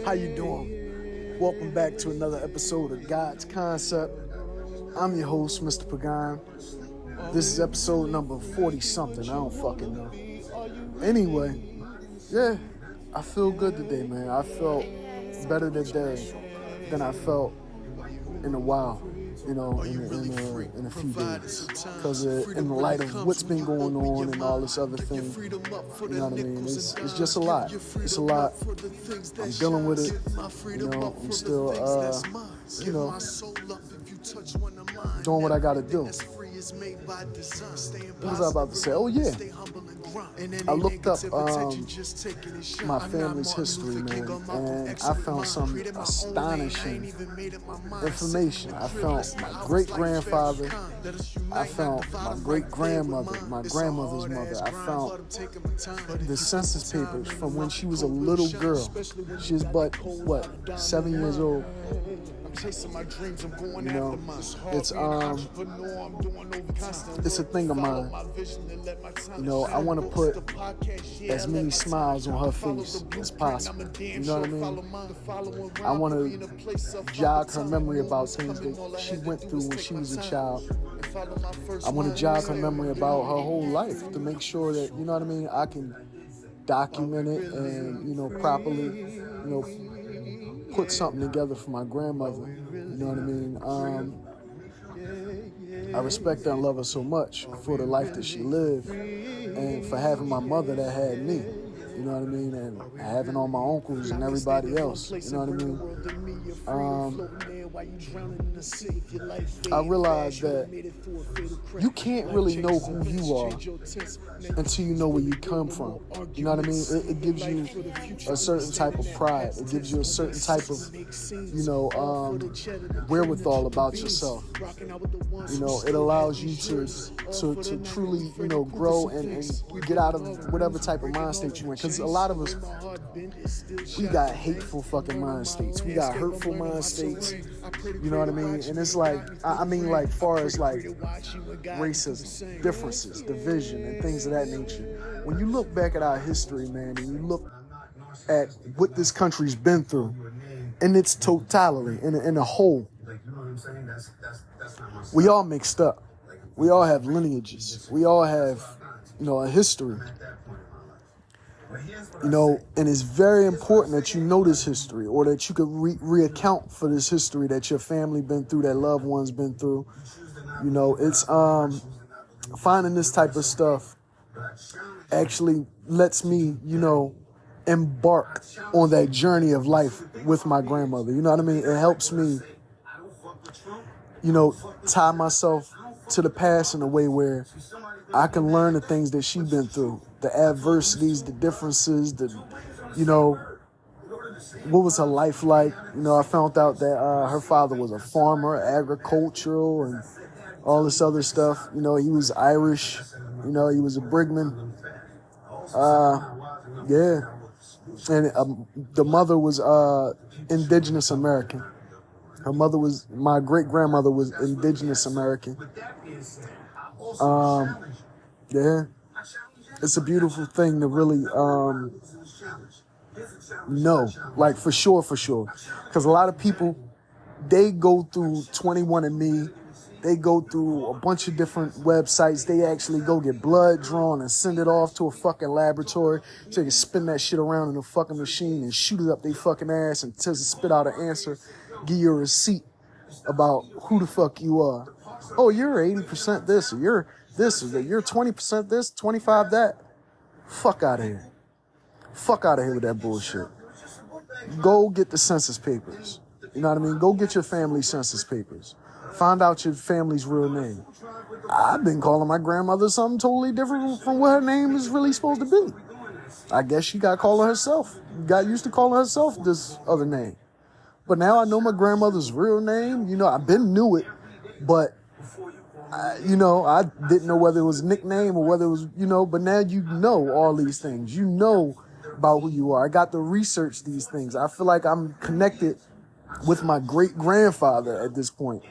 How you doing? Welcome back to another episode of God's Concept. I'm your host, Mr. Pagan. This is episode number 40-something. I don't fucking know. Anyway, yeah, I feel good today, man. I felt better today than I felt in a while, in a few days. Because in the light of what's been going on and all this other thing, you know what I mean? It's just a lot. It's a lot. I'm dealing with it. I'm still, doing what I got to do. What was I about to say? Oh, yeah. I looked up my family's history, man, and I found some astonishing information. I found my great-grandfather. I found my great-grandmother, my grandmother's mother. I found the census papers from when she was a little girl. She was but, 7 years old? It's a thing of mine. I want to put as many smiles on her face as possible. You know what I mean? I want to jog her memory about things that she went through when she was a child. I want to jog her memory about her whole life to make sure that, you know what I mean, I can document it and, properly, put something together for my grandmother. You know what I mean? I respect her and love her so much for the life that she lived and for having my mother that had me. You know what I mean? And having all my uncles and everybody else. You know what I mean? I realized that you can't really know who you are until you know where you come from. You know what I mean? It gives you a certain type of pride. It gives you a certain type of, wherewithal about yourself. It allows you to truly, grow and get out of whatever type of mind state you in. Because a lot of us, we got hateful fucking mind states. We got hurtful mind states. You know what I mean? And it's like, far as like racism, differences, division, and things of that nature. When you look back at our history, man, and you look at what this country's been through in its totality, in a whole, we all mixed up. We all have lineages. We all have, a history. And it's very important that you know this history, or that you could reaccount for this history that your family been through, that loved ones been through. It's finding this type of stuff actually lets me, embark on that journey of life with my grandmother. You know what I mean? It helps me, tie myself to the past in a way where I can learn the things that she's been through, the adversities, the differences, what was her life like? I found out that her father was a farmer, agricultural, and all this other stuff. He was Irish. He was a brigman. And the mother was indigenous American. My great-grandmother was indigenous American. It's a beautiful thing to really know, like for sure. Because a lot of people, they go through 21andMe, they go through a bunch of different websites, they actually go get blood drawn and send it off to a fucking laboratory so they can spin that shit around in a fucking machine and shoot it up they fucking ass and to spit out an answer, give you a receipt about who the fuck you are. Oh, you're 80% this, or you're this, or you're 20% this, 25 that. Fuck out of here. Fuck out of here with that bullshit. Go get the census papers. You know what I mean? Go get your family's census papers. Find out your family's real name. I've been calling my grandmother something totally different from what her name is really supposed to be. I guess she got used to calling herself this other name. But now I know my grandmother's real name. I've been knew it, but I didn't know whether it was a nickname or whether it was, but now you know all these things. You know about who you are. I got to research these things. I feel like I'm connected with my great-grandfather at this point.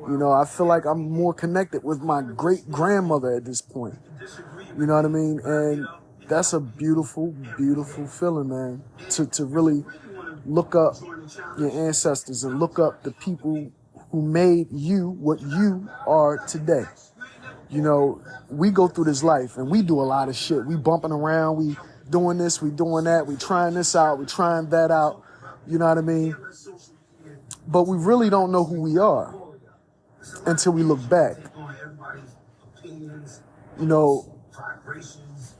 I feel like I'm more connected with my great-grandmother at this point. You know what I mean? And that's a beautiful, beautiful feeling, man, to really look up your ancestors and look up the people who made you what you are today. You know, we go through this life and we do a lot of shit. We bumping around, we doing this, we doing that, we trying this out, we trying that out. You know what I mean? But we really don't know who we are until we look back. You know,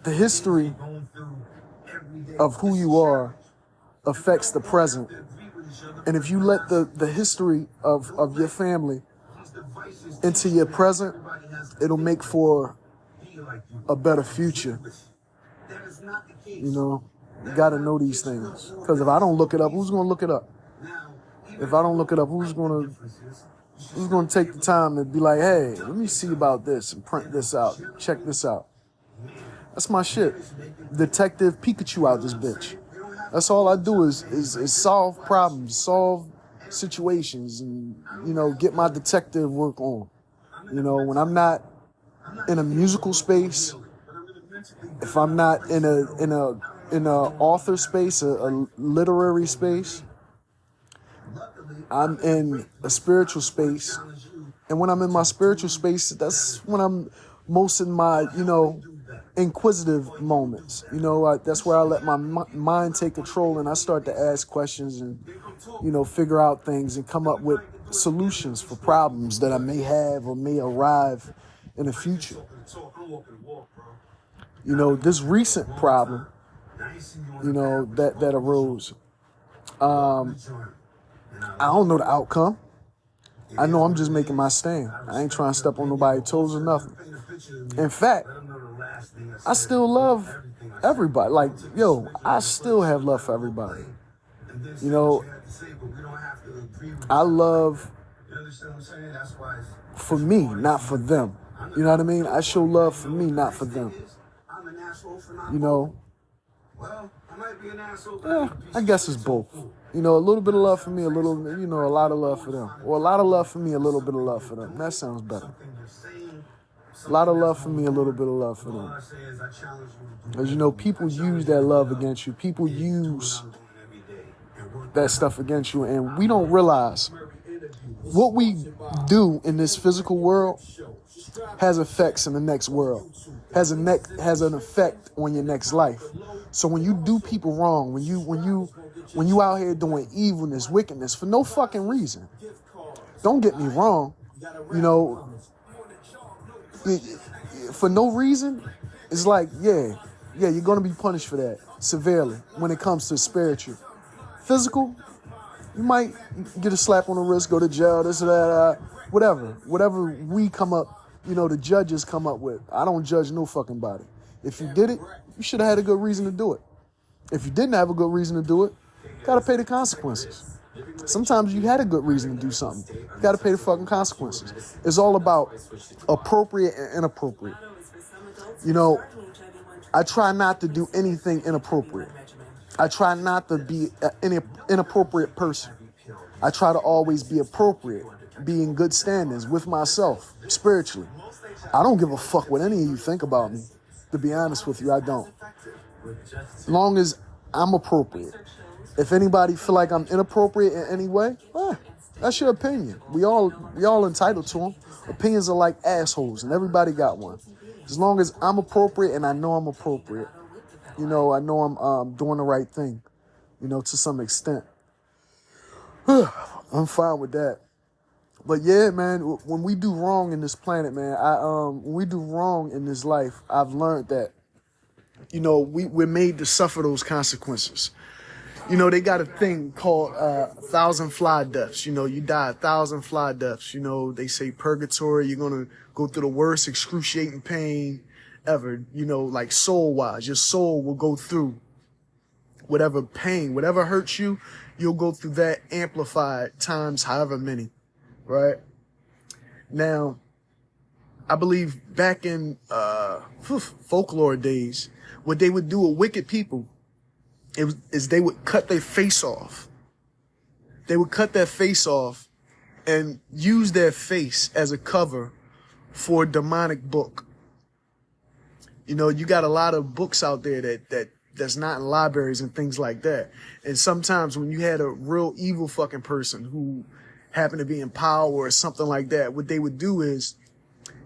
the history of who you are affects the present. And if you let the history of your family into your present, it'll make for a better future. You know, you got to know these things. Because if I don't look it up, who's going to look it up? If I don't look it up, who's going to take the time to be like, hey, let me see about this and print this out, check this out. That's my shit. Detective Pikachu out this bitch. That's all I do is solve problems, solve situations, and, you know, get my detective work on. You know, when I'm not in a musical space, if I'm not in a author space, a literary space, I'm in a spiritual space. And when I'm in my spiritual space, that's when I'm most in my, you know, inquisitive moments. You know, that's where I let my mind take control and I start to ask questions and, you know, figure out things and come up with solutions for problems that I may have or may arrive in the future. You know, this recent problem, you know, that arose, I don't know the outcome. I know I'm just making my stand. I ain't trying to step on nobody's toes or nothing. In fact, I still love everybody. Like, yo, I still have love for everybody. You know, I love for me, not for them. You know what I mean? I show love for me, not for them. You know, I guess it's both. You know, a little bit of love for me, a little, you know, a lot of love for them. Or a lot of love for me, a little bit of love for them. That sounds better. A lot of love for me, a little bit of love for them. As you know, people use that love against you. People use that stuff against you. And we don't realize what we do in this physical world has effects in the next world. Has an effect on your next life. So when you do people wrong, when you out here doing evilness, wickedness for no fucking reason, don't get me wrong, you know, for no reason, it's like, yeah, you're going to be punished for that severely when it comes to spiritual. Physical, you might get a slap on the wrist, go to jail, this or that, whatever we come up, you know, the judges come up with. I don't judge no fucking body. If you did it, you should have had a good reason to do it. If you didn't have a good reason to do it, you got to pay the consequences. Sometimes you had a good reason to do something. You got to pay the fucking consequences. It's all about appropriate and inappropriate. You know, I try not to do anything inappropriate. I try not to be an inappropriate person. I try to always be appropriate, be in good standings with myself, spiritually. I don't give a fuck what any of you think about me. To be honest with you, I don't. As long as I'm appropriate. If anybody feel like I'm inappropriate in any way, that's your opinion. We all entitled to them. Opinions are like assholes, and everybody got one. As long as I'm appropriate and I know I'm appropriate, you know, I know I'm doing the right thing, you know, to some extent. I'm fine with that. But yeah, man, when we do wrong in this planet, man, when we do wrong in this life, I've learned that, you know, we're made to suffer those consequences. You know, they got a thing called 1,000 fly deaths. You know, you die 1,000 fly deaths. You know, they say purgatory, you're going to go through the worst excruciating pain ever. You know, like soul-wise, your soul will go through whatever pain, whatever hurts you, you'll go through that amplified times however many, right? Now, I believe back in folklore days, what they would do with wicked people is they would cut their face off. They would cut their face off and use their face as a cover for a demonic book. You know, you got a lot of books out there that that's not in libraries and things like that. And sometimes when you had a real evil fucking person who happened to be in power or something like that, what they would do is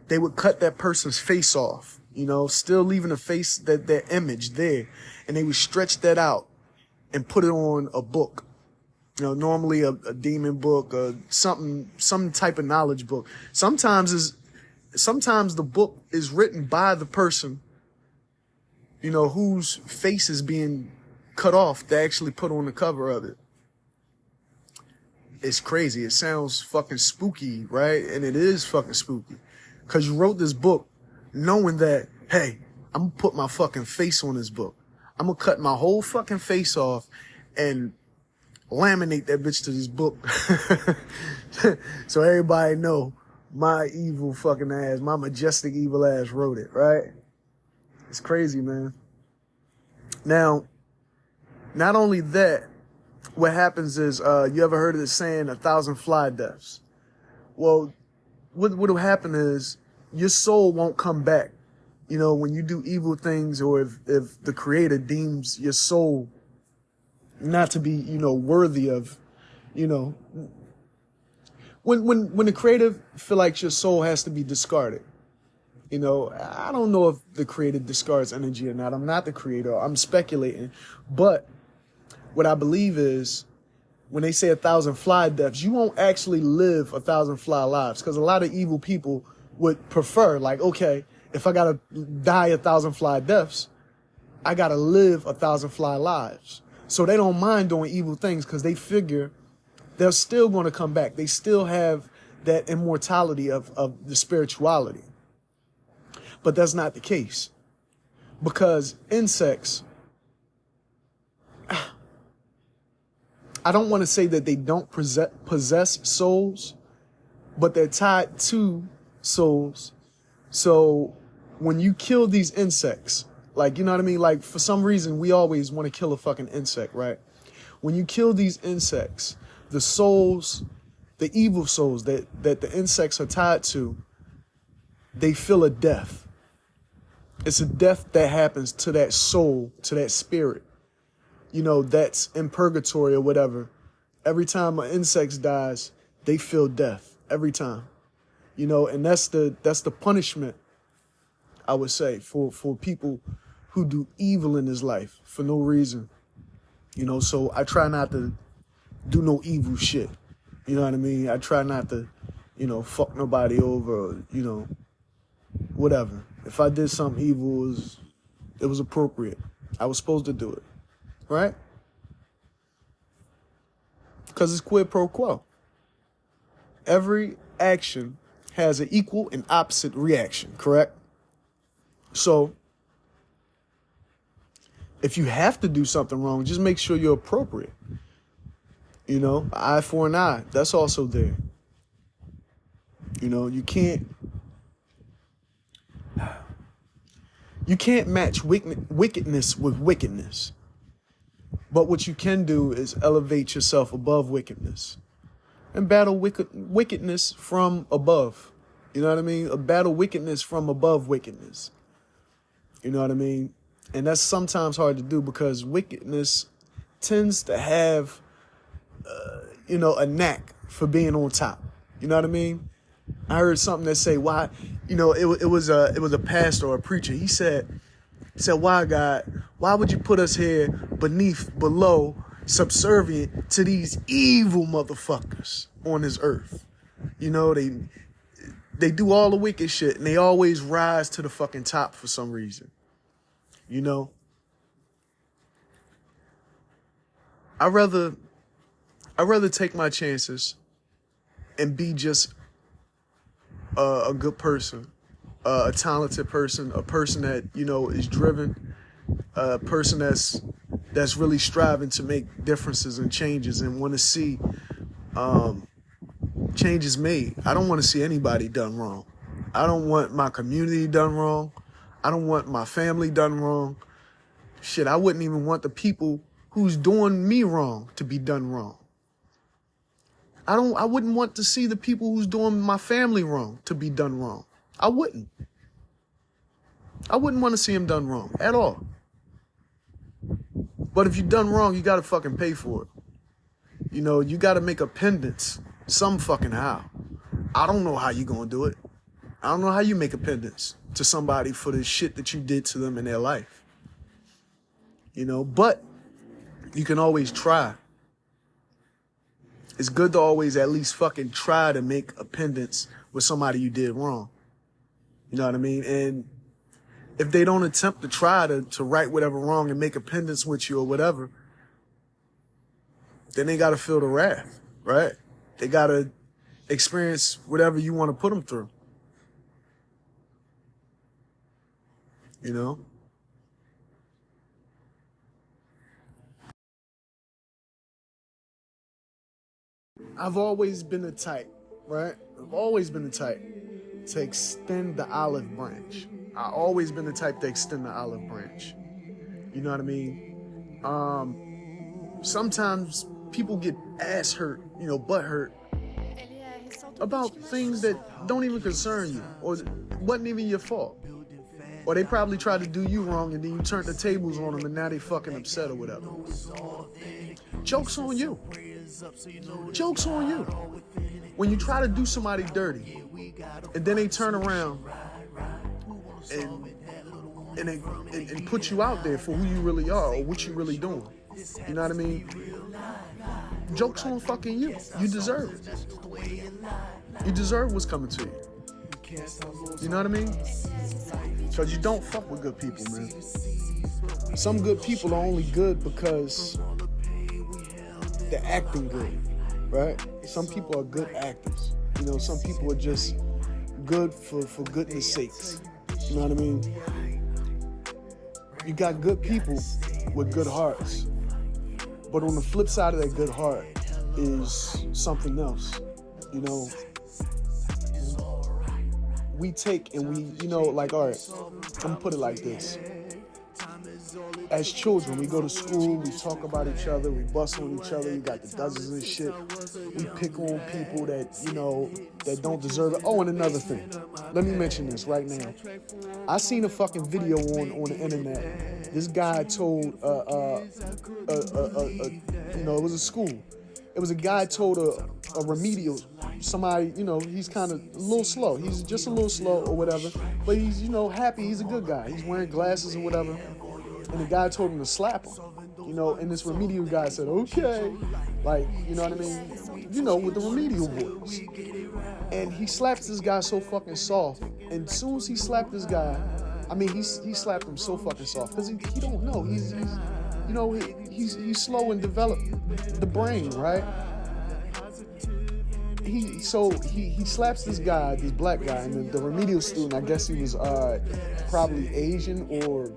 they would cut that person's face off, you know, still leaving the face, that image there. And they would stretch that out and put it on a book. You know, normally a demon book or some type of knowledge book. Sometimes the book is written by the person, you know, whose face is being cut off to actually put on the cover of it. It's crazy. It sounds fucking spooky, right? And it is fucking spooky. Cause you wrote this book knowing that, hey, I'm gonna put my fucking face on this book. I'm gonna cut my whole fucking face off and laminate that bitch to this book. So everybody know my evil fucking ass, my majestic evil ass wrote it, right? It's crazy, man. Now, not only that, what happens is, you ever heard of the saying, 1,000 fly deaths? Well, what'll happen is your soul won't come back. You know, when you do evil things, or if the creator deems your soul not to be, you know, worthy of, you know, when the creator feel like your soul has to be discarded. You know, I don't know if the creator discards energy or not. I'm not the creator. I'm speculating. But what I believe is when they say 1,000 fly deaths, you won't actually live 1,000 fly lives, because a lot of evil people would prefer, like, okay, if I got to die 1,000 fly deaths, I got to live 1,000 fly lives. So they don't mind doing evil things because they figure they're still going to come back. They still have that immortality of the spirituality. But that's not the case, because insects, I don't want to say that they don't possess souls, but they're tied to souls. So when you kill these insects, like, you know what I mean? Like, for some reason, we always want to kill a fucking insect, right? When you kill these insects, the souls, the evil souls that the insects are tied to, they feel a death. It's a death that happens to that soul, to that spirit, you know, that's in purgatory or whatever. Every time an insect dies, they feel death every time, you know, and that's the punishment, I would say, for people who do evil in this life for no reason, you know. So I try not to do no evil shit. You know what I mean? I try not to, you know, fuck nobody over, or, you know, whatever. If I did something evil, it was appropriate. I was supposed to do it, right? Because it's quid pro quo. Every action has an equal and opposite reaction, correct? So if you have to do something wrong, just make sure you're appropriate. You know, an eye for an eye, that's also there. You know, you can't match wickedness with wickedness. But what you can do is elevate yourself above wickedness and battle wickedness from above. You know what I mean? Battle wickedness from above wickedness. You know what I mean? And that's sometimes hard to do because wickedness tends to have, you know, a knack for being on top. You know what I mean? I heard something that say, why, you know, it was a pastor or a preacher. He said, why, God, why would you put us here below, subservient to these evil motherfuckers on this earth? You know, they do all the wicked shit and they always rise to the fucking top for some reason. You know, I'd rather take my chances and be just a good person, a talented person, a person that, you know, is driven, a person that's really striving to make differences and changes and want to see changes made. I don't want to see anybody done wrong. I don't want my community done wrong. I don't want my family done wrong. Shit, I wouldn't even want the people who's doing me wrong to be done wrong. I wouldn't want to see the people who's doing my family wrong to be done wrong. I wouldn't want to see them done wrong at all. But if you done wrong, you gotta fucking pay for it. You know, you gotta make a pendants some fucking how. I don't know how you gonna do it. I don't know how you make a pendants to somebody for the shit that you did to them in their life. You know, but you can always try. It's good to always at least fucking try to make a pendants with somebody you did wrong. You know what I mean? And if they don't attempt to try to right whatever wrong and make a pendants with you or whatever, then they got to feel the wrath, right? They got to experience whatever you want to put them through. You know? I've always been the type, right? I've always been the type to extend the olive branch. I've always been the type to extend the olive branch. You know what I mean? Sometimes people get ass hurt, you know, butt hurt about things that don't even concern you or wasn't even your fault. Or they probably tried to do you wrong and then you turned the tables on them and now they fucking upset or whatever. Joke's on you. Joke's on you. When you try to do somebody dirty and then they turn around and put you out there for who you really are or what you really doing. You know what I mean? Joke's on fucking you. You deserve it. You deserve what's coming to you. You know what I mean? Because you don't fuck with good people, man. Some good people are only good because they're acting good, right? Some people are good actors. You know, some people are just good for goodness sakes. You know what I mean? You got good people with good hearts. But on the flip side of that good heart is something else. You know, we take and we, you know, like, all right, I'm gonna put it like this. As children, we go to school, we talk about each other, we bust on each other, we got the dozens and shit. We pick on people that, you know, that don't deserve it. Oh, and another thing. Let me mention this right now. I seen a fucking video on the internet. This guy told, you know, it was a school. It was a guy told a remedial, somebody, you know, he's kind of a little slow. He's just a little slow or whatever. But he's, you know, happy. He's a good guy. He's wearing glasses or whatever. And the guy told him to slap him, you know, and this remedial guy said, okay, like, you know what I mean? You know, with the remedial voice. And he slaps this guy so fucking soft. And as soon as he slapped this guy, I mean, he slapped him so fucking soft because he don't know. He's you know, he's slow and developed the brain, right? He slaps this guy, this black guy, and the remedial student, I guess he was probably Asian or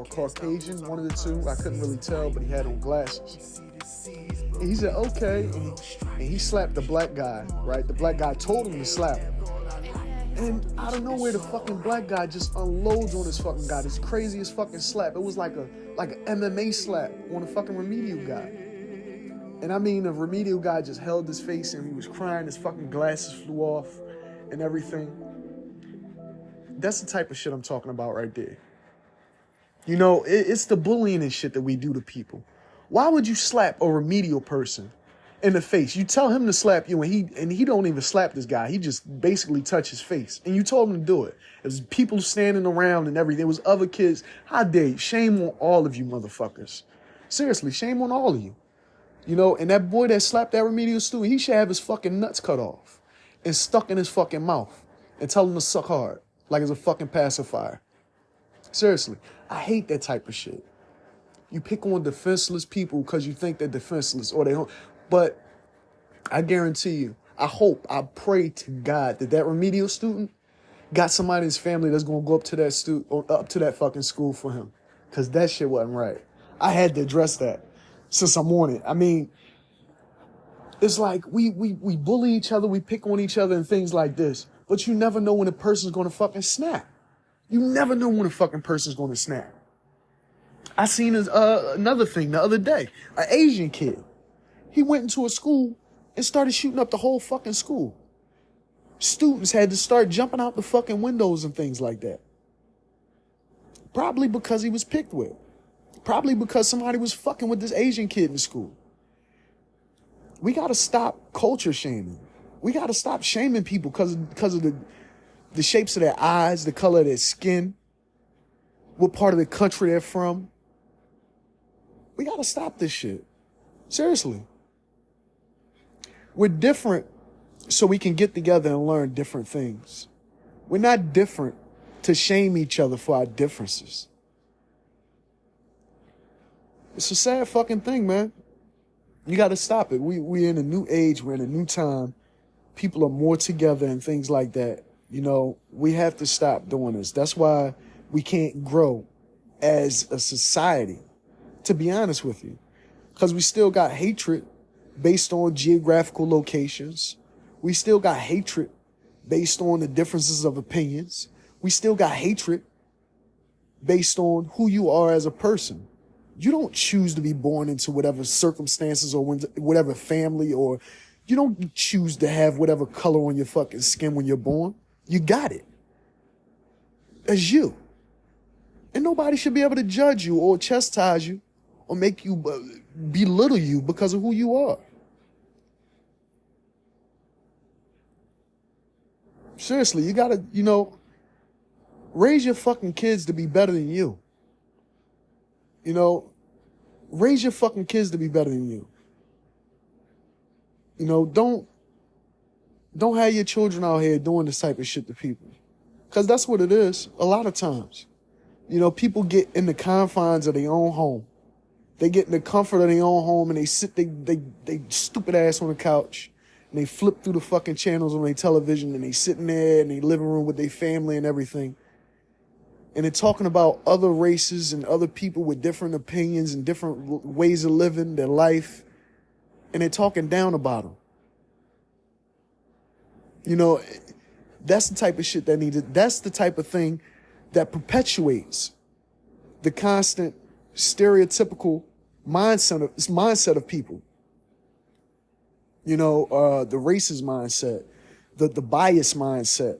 Caucasian, one of the two. I couldn't really tell, but he had on glasses. And he said, okay, and he slapped the black guy, right? The black guy told him to slap him. And out of nowhere, the fucking black guy just unloads on this fucking guy, this craziest fucking slap. It was like an MMA slap on a fucking remedial guy. And I mean, the remedial guy just held his face and he was crying, his fucking glasses flew off and everything. That's the type of shit I'm talking about right there. You know, it's the bullying and shit that we do to people. Why would you slap a remedial person in the face? You tell him to slap you and he don't even slap this guy. He just basically touch his face. And you told him to do it. It was people standing around and everything. There was other kids. How dare you? Shame on all of you motherfuckers. Seriously, shame on all of you. You know, and that boy that slapped that remedial student, he should have his fucking nuts cut off and stuck in his fucking mouth and tell him to suck hard like it's a fucking pacifier. Seriously, I hate that type of shit. You pick on defenseless people because you think they're defenseless or they don't. But I guarantee you, I pray to God that remedial student got somebody in his family that's going to go up to that fucking school for him. Because that shit wasn't right. I had to address that. Since I'm on it. I mean, it's like we bully each other, we pick on each other and things like this, but you never know when a person's going to fucking snap. You never know when a fucking person's going to snap. I seen another thing the other day. An Asian kid. He went into a school and started shooting up the whole fucking school. Students had to start jumping out the fucking windows and things like that. Probably because he was picked with. Probably because somebody was fucking with this Asian kid in school. We got to stop culture shaming. We got to stop shaming people because of the shapes of their eyes, the color of their skin, what part of the country they're from. We got to stop this shit. Seriously. We're different so we can get together and learn different things. We're not different to shame each other for our differences. It's a sad fucking thing, man. You got to stop it. We're in a new age. We're in a new time. People are more together and things like that. You know, we have to stop doing this. That's why we can't grow as a society, to be honest with you. Because we still got hatred based on geographical locations. We still got hatred based on the differences of opinions. We still got hatred based on who you are as a person. You don't choose to be born into whatever circumstances or whatever family, or you don't choose to have whatever color on your fucking skin when you're born. You got it. That's you. And nobody should be able to judge you or chastise you or make you belittle you because of who you are. Seriously, you gotta, raise your fucking kids to be better than you. Raise your fucking kids to be better than you. Don't have your children out here doing this type of shit to people. Because that's what it is a lot of times. People get in the confines of their own home. They get in the comfort of their own home and they sit, they stupid ass on the couch and they flip through the fucking channels on their television and they sitting there in their living room with their family and everything. And they're talking about other races and other people with different opinions and different ways of living their life. And they're talking down about them. That's the type of shit that needed. That's the type of thing that perpetuates the constant stereotypical mindset of people. The racist mindset, the bias mindset.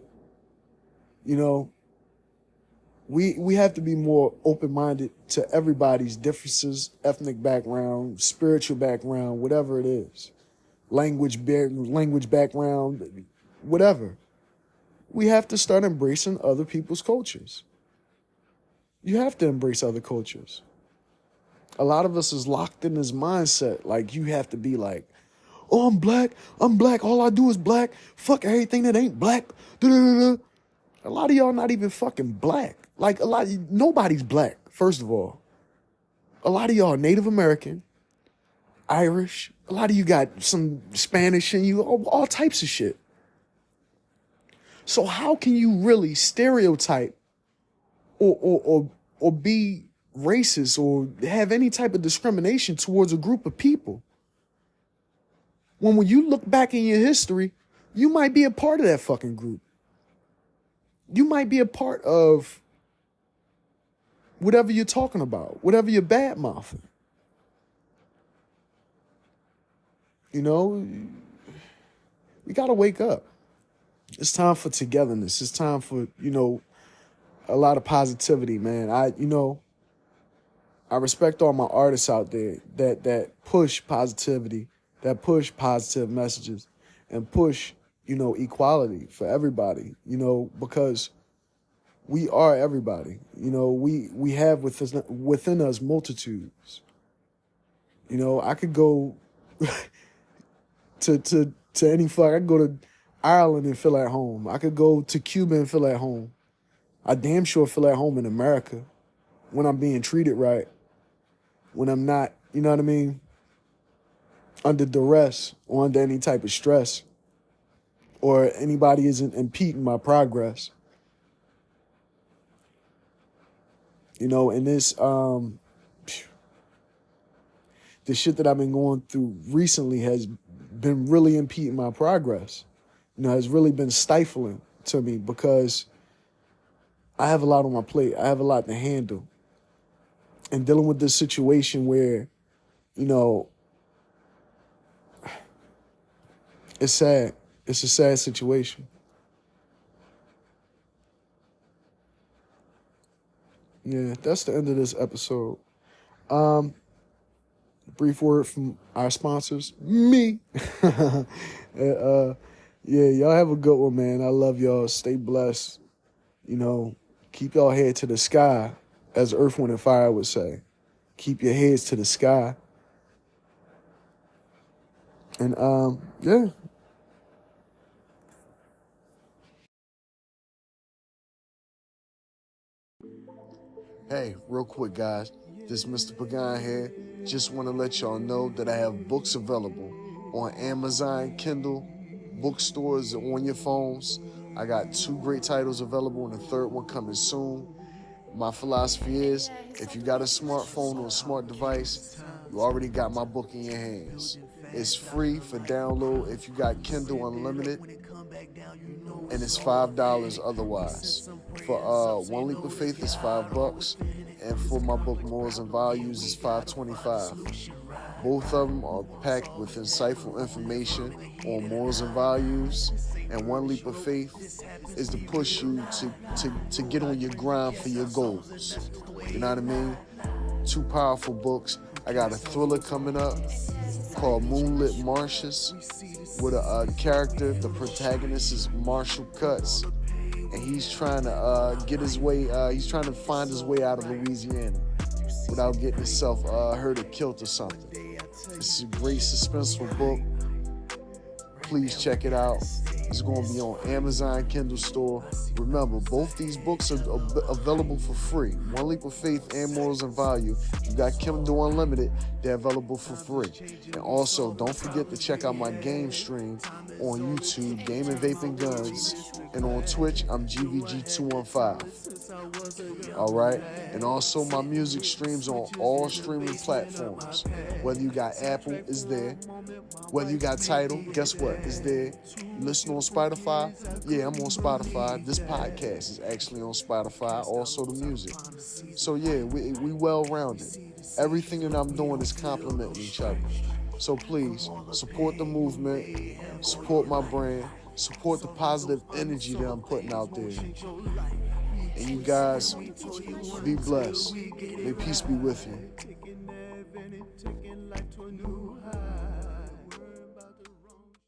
We have to be more open-minded to everybody's differences, ethnic background, spiritual background, whatever it is, language background, whatever. We have to start embracing other people's cultures. You have to embrace other cultures. A lot of us is locked in this mindset. Like, you have to be like, oh, I'm black. All I do is black. Fuck everything that ain't black. Da-da-da-da. A lot of y'all not even fucking black. Like, nobody's black, first of all. A lot of y'all are Native American, Irish. A lot of you got some Spanish in you, all types of shit. So how can you really stereotype or be racist or have any type of discrimination towards a group of people when you look back in your history, you might be a part of that fucking group? You might be a part of whatever you're talking about, whatever you're bad mouthing. We got to wake up. It's time for togetherness. It's time for, a lot of positivity, man. I respect all my artists out there that push positivity, that push positive messages and push, equality for everybody, because we are everybody. We have within us multitudes. I could go to any fuck. I could go to Ireland and feel at home. I could go to Cuba and feel at home. I damn sure feel at home in America when I'm being treated right, when I'm not, under duress or under any type of stress, or anybody isn't impeding my progress. And this, the shit that I've been going through recently has been really impeding my progress. Has really been stifling to me because I have a lot on my plate. I have a lot to handle. And dealing with this situation where, it's sad. It's a sad situation. Yeah, that's the end of this episode. Brief word from our sponsors, me. Yeah, y'all have a good one, man. I love y'all. Stay blessed. Keep y'all head to the sky, as Earth, Wind, and Fire would say. Keep your heads to the sky. And yeah. Hey, real quick, guys. This is Mr. Pagan here. Just want to let y'all know that I have books available on Amazon, Kindle, bookstores, on your phones. I got 2 great titles available and a third one coming soon. My philosophy is, if you got a smartphone or a smart device, you already got my book in your hands. It's free for download if you got Kindle Unlimited, and it's $5 otherwise. For One Leap of Faith, it's $5, and for my book Morals and Values, it's $5.25. Both of them are packed with insightful information on morals and values, and One Leap of Faith is to push you to get on your grind for your goals. You know what I mean? 2 powerful books. I got a thriller coming up called Moonlit Marshes with a character. The protagonist is Marshall Cuts, and he's trying to get his way. He's trying to find his way out of Louisiana without getting himself hurt or killed or something. It's a great suspenseful book. Please check it out. It's going to be on Amazon Kindle store. Remember, both these books are available for free. One Leap of Faith and Morals and Value. You got Kindle Unlimited. They're available for free. And also, don't forget to check out my game stream on YouTube, Gaming, Vaping, Guns. And on Twitch, I'm GVG215. All right? And also, my music streams on all streaming platforms. Whether you got Apple, it's there. Whether you got Tidal, guess what? It's there. You listen on Spotify? Yeah, I'm on Spotify. This podcast is actually on Spotify, also the music. So yeah, we well-rounded. Everything that I'm doing is complementing each other. So please, support the movement, support my brand, support the positive energy that I'm putting out there. And you guys, be blessed. May peace be with you.